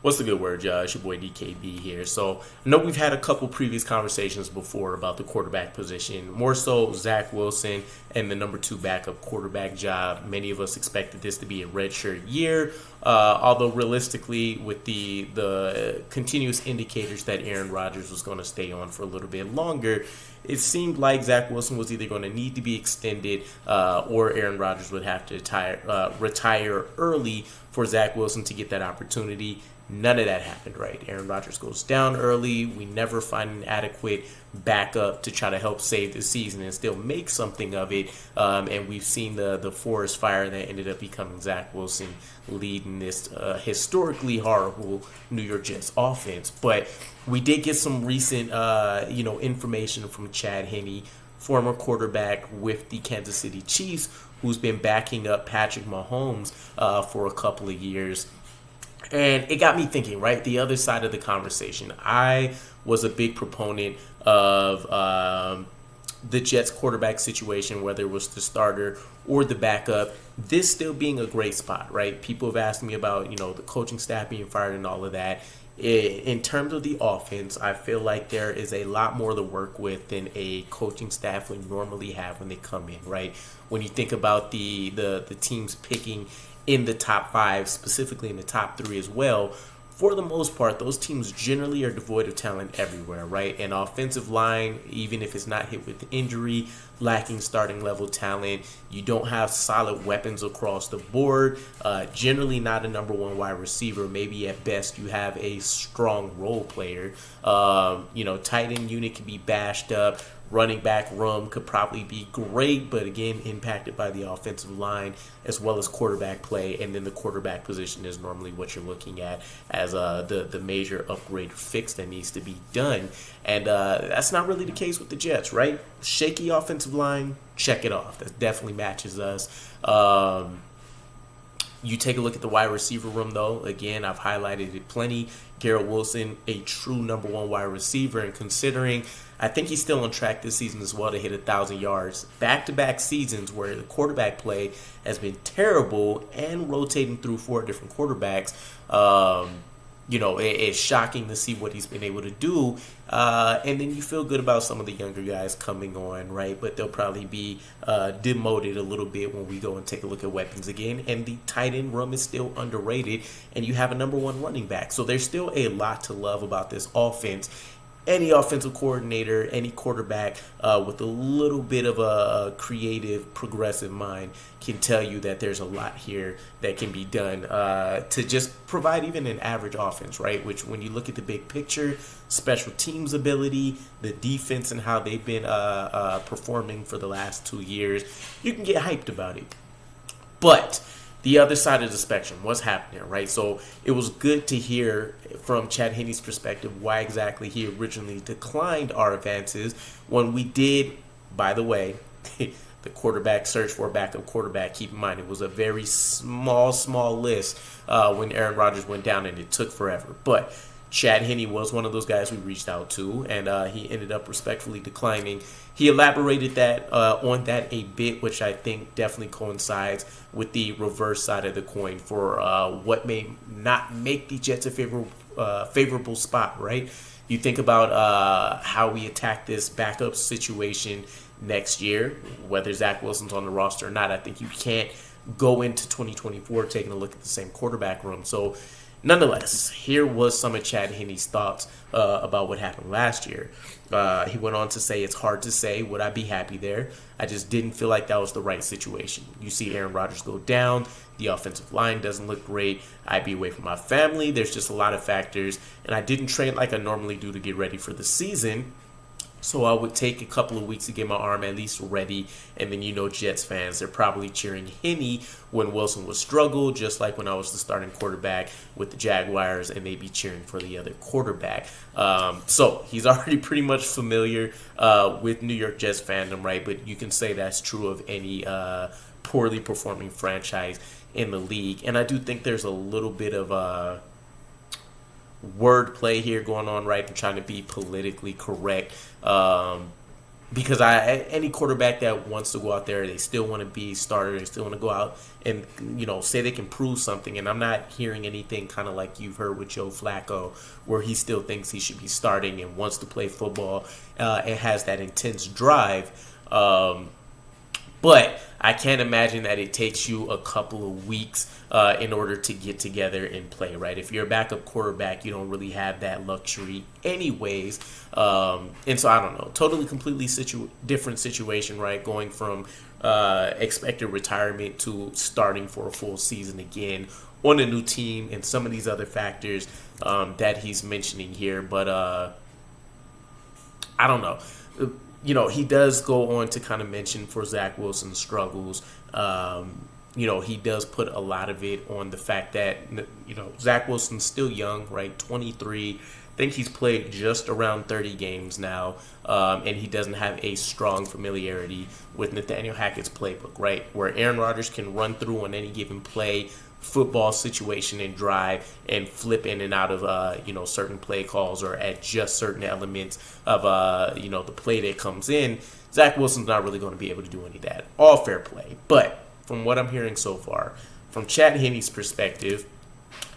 What's the good word, y'all? It's your boy DKB here. So I know we've had a couple previous conversations before about the quarterback position, more so Zach Wilson and the number 2 backup quarterback job. Many of us expected this to be a redshirt year, although realistically, with the continuous indicators that Aaron Rodgers was going to stay on for a little bit longer, it seemed like Zach Wilson was either going to need to be extended or Aaron Rodgers would have to retire early for Zach Wilson to get that opportunity. None of that happened, right? Aaron Rodgers goes down early. We never find an adequate backup to try to help save the season and still make something of it. And we've seen the forest fire that ended up becoming Zach Wilson leading this historically horrible New York Jets offense. But we did get some recent, information from Chad Henne, former quarterback with the Kansas City Chiefs, who's been backing up Patrick Mahomes for a couple of years. And it got me thinking, right? The other side of the conversation. I was a big proponent of the Jets quarterback situation, whether it was the starter or the backup. This still being a great spot, right? People have asked me about, the coaching staff being fired and all of that. In terms of the offense, I feel like there is a lot more to work with than a coaching staff would normally have when they come in, right? When you think about the teams picking in the top 5, specifically in the top 3 as well, for the most part, those teams generally are devoid of talent everywhere, right? And offensive line, even if it's not hit with injury, lacking starting level talent, you don't have solid weapons across the board. Generally not a number 1 wide receiver. Maybe at best you have a strong role player. Tight end unit can be bashed up. Running back room could probably be great, but again, impacted by the offensive line as well as quarterback play. And then the quarterback position is normally what you're looking at as the major upgrade fix that needs to be done. And that's not really the case with the Jets, right? Shaky offensive line, check it off. That definitely matches us. You take a look at the wide receiver room, though. Again, I've highlighted it plenty. Garrett Wilson, a true number 1 wide receiver, and considering I think he's still on track this season as well to hit 1,000 yards. Back-to-back seasons where the quarterback play has been terrible and rotating through 4 different quarterbacks. It's shocking to see what he's been able to do. And then you feel good about some of the younger guys coming on, right? But they'll probably be demoted a little bit when we go and take a look at weapons again. And the tight end room is still underrated. And you have a number 1 running back. So there's still a lot to love about this offense. Any offensive coordinator, any quarterback with a little bit of a creative, progressive mind can tell you that there's a lot here that can be done to just provide even an average offense, right? Which, when you look at the big picture, special teams ability, the defense and how they've been performing for the last 2 years, you can get hyped about it. But the other side of the spectrum, what's happening, right? So it was good to hear from Chad Henne's perspective why exactly he originally declined our advances when we did, by the way, the quarterback search for a backup quarterback. Keep in mind, it was a very small list when Aaron Rodgers went down, and it took forever. But Chad Henne was one of those guys we reached out to, and he ended up respectfully declining. He elaborated on that a bit, which I think definitely coincides with the reverse side of the coin for what may not make the Jets a favorable spot, right? You think about how we attack this backup situation next year, whether Zach Wilson's on the roster or not. I think you can't go into 2024 taking a look at the same quarterback room. So nonetheless, here was some of Chad Henne's thoughts about what happened last year. He went on to say, it's hard to say, would I be happy there? I just didn't feel like that was the right situation. You see Aaron Rodgers go down. The offensive line doesn't look great. I'd be away from my family. There's just a lot of factors. And I didn't train like I normally do to get ready for the season. So I would take a couple of weeks to get my arm at least ready. And then, Jets fans, they're probably cheering Henne when Wilson would struggle, just like when I was the starting quarterback with the Jaguars, and they'd be cheering for the other quarterback. So he's already pretty much familiar with New York Jets fandom, right? But you can say that's true of any poorly performing franchise in the league. And I do think there's a little bit of word play here going on, right? I'm trying to be politically correct. because any quarterback that wants to go out there, they still want to be starter. They still want to go out and say they can prove something. And I'm not hearing anything kind of like you've heard with Joe Flacco, where he still thinks he should be starting and wants to play football and has that intense drive. But I can't imagine that it takes you a couple of weeks in order to get together and play, right? If you're a backup quarterback, you don't really have that luxury anyways. And so I don't know. Totally, completely different situation, right? Going from expected retirement to starting for a full season again on a new team and some of these other factors that he's mentioning here. But I don't know. He does go on to kind of mention for Zach Wilson's struggles. He does put a lot of it on the fact that, Zach Wilson's still young, right? 23. I think he's played just around 30 games now, and he doesn't have a strong familiarity with Nathaniel Hackett's playbook, right? Where Aaron Rodgers can run through on any given play, football situation and drive and flip in and out of certain play calls or adjust certain elements of the play that comes in. Zach Wilson's not really going to be able to do any of that. All fair play. But from what I'm hearing so far, from Chad Henne's perspective,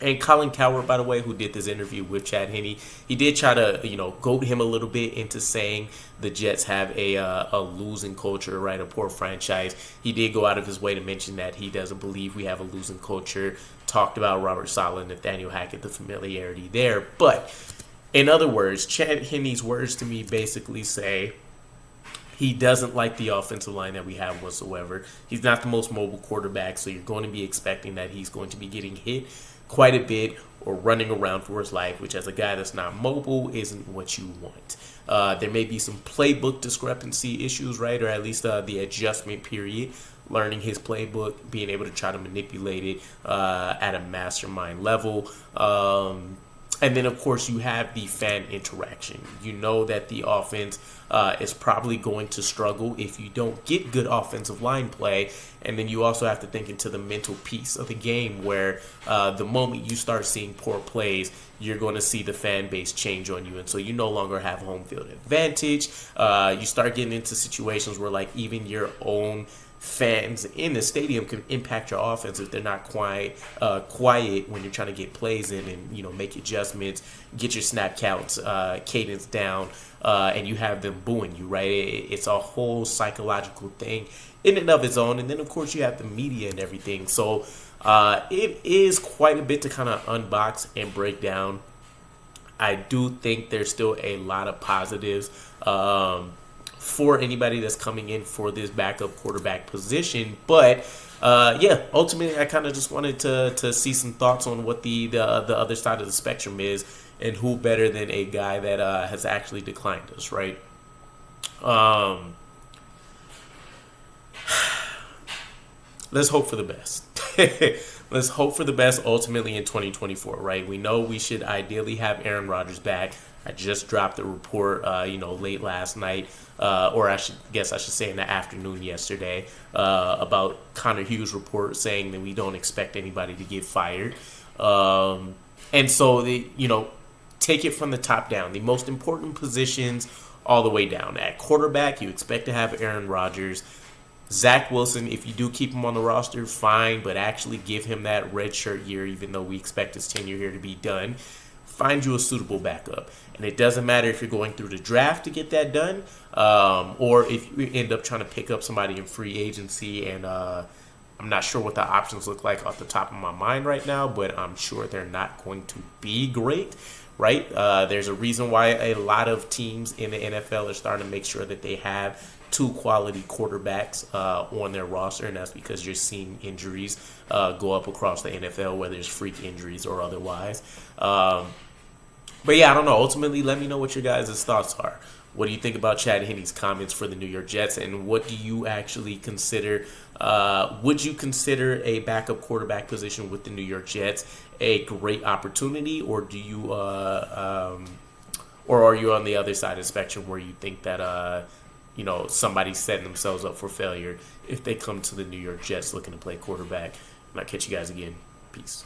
and Colin Cowherd, by the way, who did this interview with Chad Henne, he did try to, goat him a little bit into saying the Jets have a losing culture, right, a poor franchise. He did go out of his way to mention that he doesn't believe we have a losing culture. Talked about Robert Saleh, Nathaniel Hackett, the familiarity there. But in other words, Chad Henne's words to me basically say he doesn't like the offensive line that we have whatsoever. He's not the most mobile quarterback, so you're going to be expecting that he's going to be getting hit quite a bit or running around for his life, which as a guy that's not mobile isn't what you want. There may be some playbook discrepancy issues, right, or at least the adjustment period, learning his playbook, being able to try to manipulate it at a mastermind level. And then, of course, you have the fan interaction. You know that the offense is probably going to struggle if you don't get good offensive line play. And then you also have to think into the mental piece of the game where the moment you start seeing poor plays, you're going to see the fan base change on you. And so you no longer have home field advantage. You start getting into situations where, like, even your own fans in the stadium can impact your offense if they're not quiet when you're trying to get plays in and make adjustments, get your snap counts, cadence down, and you have them booing you, right? It's a whole psychological thing in and of its own. And then, of course, you have the media and everything. So it is quite a bit to kind of unbox and break down. I do think there's still a lot of positives for anybody that's coming in for this backup quarterback position. But ultimately I kind of just wanted to see some thoughts on what the other side of the spectrum is, and who better than a guy that has actually declined us, right? Let's hope for the best. Let's hope for the best ultimately in 2024, right? We know we should ideally have Aaron Rodgers back. I just dropped a report, late last night, or I should say in the afternoon yesterday, about Connor Hughes' report saying that we don't expect anybody to get fired. And so, take it from the top down. The most important positions all the way down. At quarterback, you expect to have Aaron Rodgers. Zach Wilson, if you do keep him on the roster, fine, but actually give him that redshirt year, even though we expect his tenure here to be done. Find you a suitable backup. And it doesn't matter if you're going through the draft to get that done, or if you end up trying to pick up somebody in free agency. And I'm not sure what the options look like off the top of my mind right now, but I'm sure they're not going to be great, right? There's a reason why a lot of teams in the NFL are starting to make sure that they have two quality quarterbacks on their roster, and that's because you're seeing injuries go up across the NFL, whether it's freak injuries or otherwise. But yeah, I don't know. Ultimately, let me know what your guys' thoughts are. What do you think about Chad Henne's comments for the New York Jets, and what do you actually consider? Would you consider a backup quarterback position with the New York Jets a great opportunity, or do you, or are you on the other side of the spectrum where you think that somebody's setting themselves up for failure if they come to the New York Jets looking to play quarterback? And I'll catch you guys again. Peace.